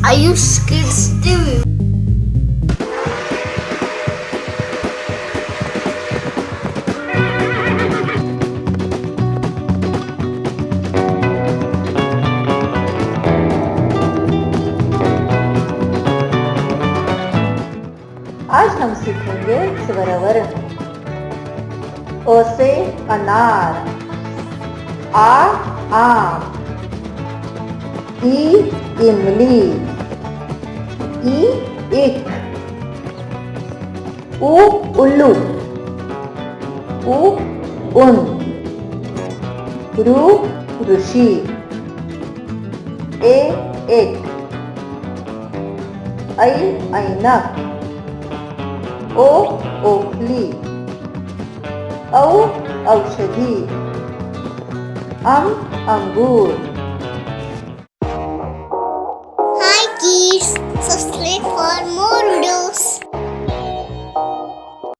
Ayush kids TV. आज हम सीखेंगे स्वर वर्ण। अ से अनार, आ आम, इ-इमली, इ-इक, उ-उल्लू, उ-उन, ऋषि, ऐ-ऐनक, ऐ-ऐनक, ओ-ओखली, औ-औषधि, अंगूर।